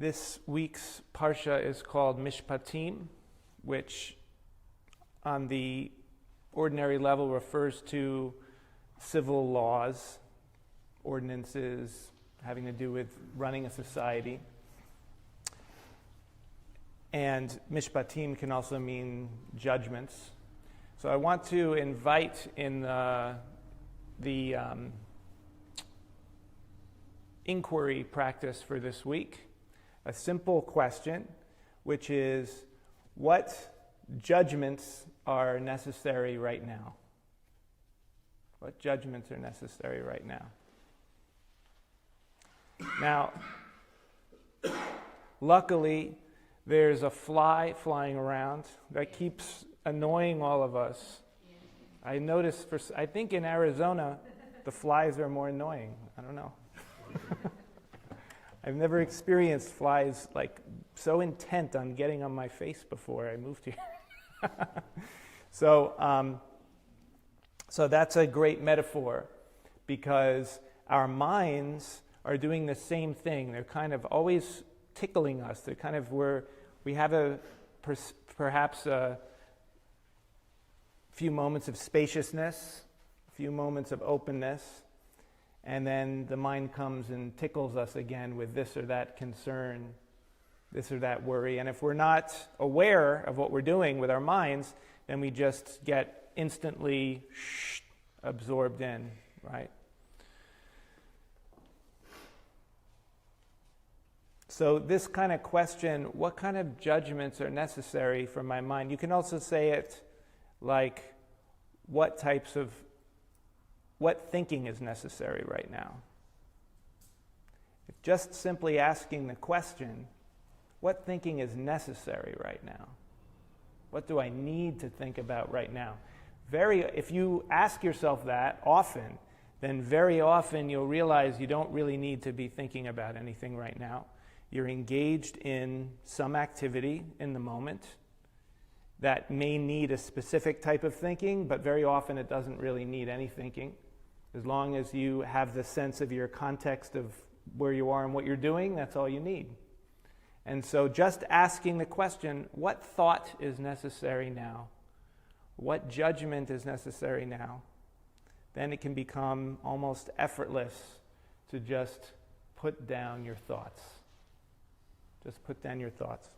This week's parsha is called Mishpatim, which on the ordinary level refers to civil laws, ordinances having to do with running a society. And Mishpatim can also mean judgments. So I want to invite in the inquiry practice for this week a simple question, which is, what judgments are necessary right now? What judgments are necessary right now? Now, luckily, there's a fly flying around that keeps annoying all of us. I noticed, I think in Arizona, the flies are more annoying. I don't know. I've never experienced flies like so intent on getting on my face before I moved here. So that's a great metaphor, because our minds are doing the same thing. They're kind of always tickling us. They're kind of we have perhaps a few moments of spaciousness, a few moments of openness, and then the mind comes and tickles us again with this or that concern, this or that worry. And if we're not aware of what we're doing with our minds, then we just get instantly absorbed in, right? So this kind of question, what kind of judgments are necessary for my mind? You can also say it like, what thinking is necessary right now? Just simply asking the question, what thinking is necessary right now? What do I need to think about right now? If you ask yourself that often, then very often you'll realize you don't really need to be thinking about anything right now. You're engaged in some activity in the moment that may need a specific type of thinking, but very often it doesn't really need any thinking. As long as you have the sense of your context of where you are and what you're doing, that's all you need. And so just asking the question, what thought is necessary now? What judgment is necessary now? Then it can become almost effortless to just put down your thoughts. Just put down your thoughts.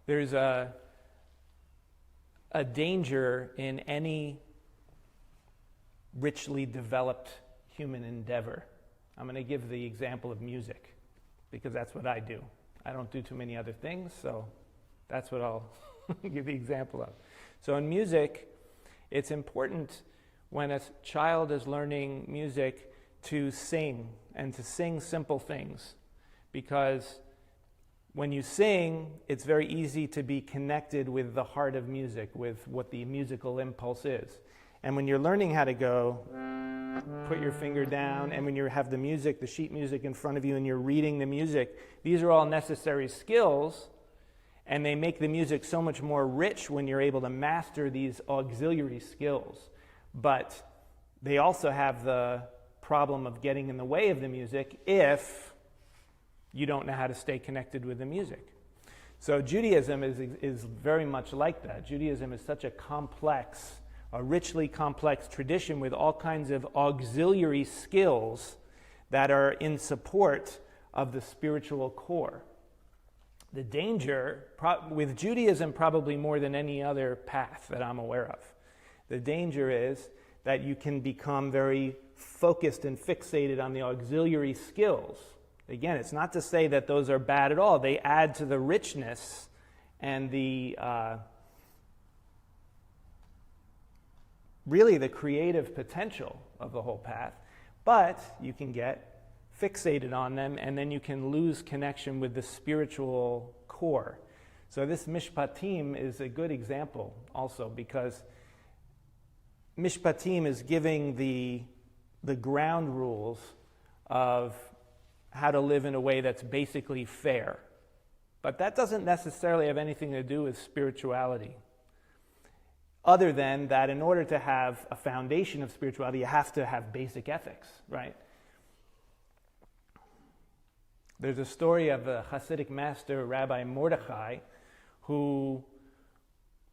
There's a danger in any richly developed human endeavor. I'm going to give the example of music, because that's what I do. I don't do too many other things, so that's what I'll give the example of. So in music, it's important when a child is learning music to sing, and to sing simple things, because when you sing, it's very easy to be connected with the heart of music, with what the musical impulse is. And when you're learning how to go, put your finger down, and when you have the music, the sheet music in front of you, and you're reading the music, these are all necessary skills, and they make the music so much more rich when you're able to master these auxiliary skills. But they also have the problem of getting in the way of the music if you don't know how to stay connected with the music. So Judaism is very much like that. Judaism is such a richly complex tradition with all kinds of auxiliary skills that are in support of the spiritual core. The danger, with Judaism probably more than any other path that I'm aware of, the danger is that you can become very focused and fixated on the auxiliary skills. Again, it's not to say that those are bad at all. They add to the richness and really the creative potential of the whole path. But you can get fixated on them, and then you can lose connection with the spiritual core. So this Mishpatim is a good example also, because Mishpatim is giving the ground rules of how to live in a way that's basically fair. But that doesn't necessarily have anything to do with spirituality. other than that in order to have a foundation of spirituality, you have to have basic ethics, right? There's a story of a Hasidic master, Rabbi Mordechai, who,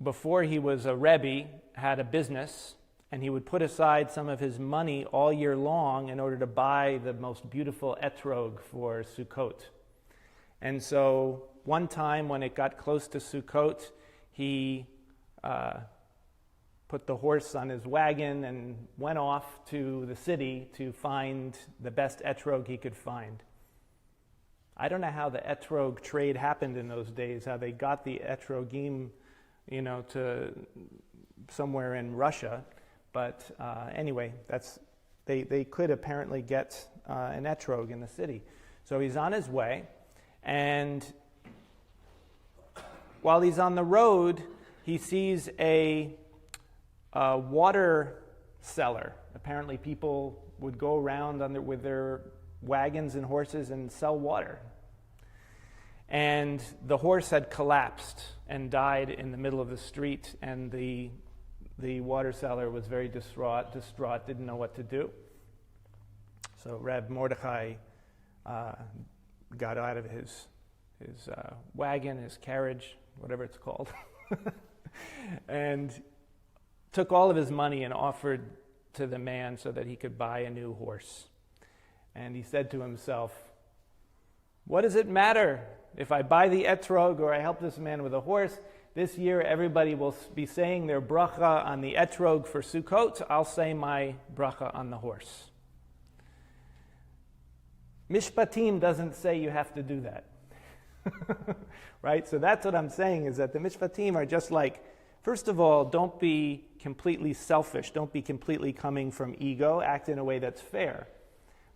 before he was a Rebbe, had a business, and he would put aside some of his money all year long in order to buy the most beautiful etrog for Sukkot. And so one time when it got close to Sukkot, he put the horse on his wagon and went off to the city to find the best etrog he could find. I don't know how the etrog trade happened in those days, how they got the etrogim, to somewhere in Russia. But anyway, they could apparently get an etrog in the city. So he's on his way, and while he's on the road, he sees a water cellar. Apparently people would go around with their wagons and horses and sell water. And the horse had collapsed and died in the middle of the street, and the water seller was very distraught, didn't know what to do. So Reb Mordechai got out of his wagon, his carriage, whatever it's called, and took all of his money and offered to the man so that he could buy a new horse. And he said to himself, "What does it matter if I buy the etrog or I help this man with a horse? This year everybody will be saying their bracha on the etrog for Sukkot. I'll say my bracha on the horse." Mishpatim doesn't say you have to do that. Right? So that's what I'm saying, is that the Mishpatim are just like, first of all, don't be completely selfish. Don't be completely coming from ego. Act in a way that's fair.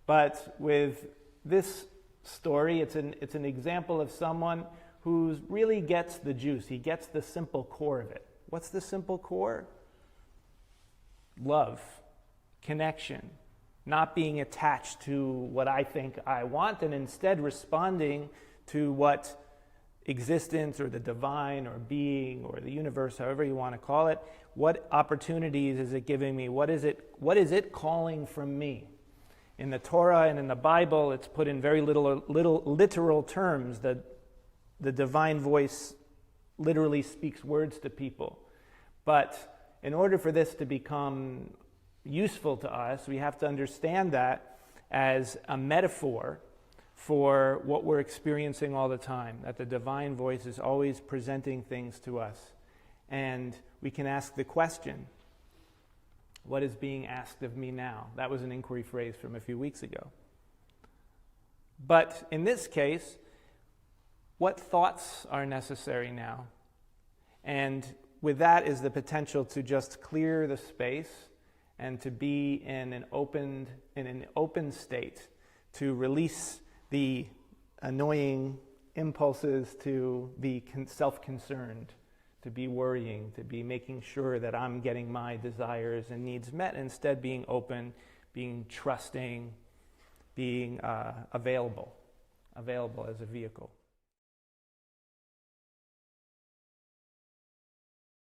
But with this story, it's an example of someone who really gets the juice. He gets the simple core of it. What's the simple core? Love, connection, not being attached to what I think I want, and instead responding to what existence or the divine or being or the universe, however you want to call it, what opportunities is it giving me? What is it calling from me? In the Torah and in the Bible, it's put in very little literal terms that the divine voice literally speaks words to people. But in order for this to become useful to us, we have to understand that as a metaphor for what we're experiencing all the time, that the divine voice is always presenting things to us. And we can ask the question, what is being asked of me now? That was an inquiry phrase from a few weeks ago. But in this case, what thoughts are necessary now? And with that is the potential to just clear the space and to be in an open state, to release the annoying impulses to be self-concerned, to be worrying, to be making sure that I'm getting my desires and needs met, instead being open, being trusting, being available as a vehicle.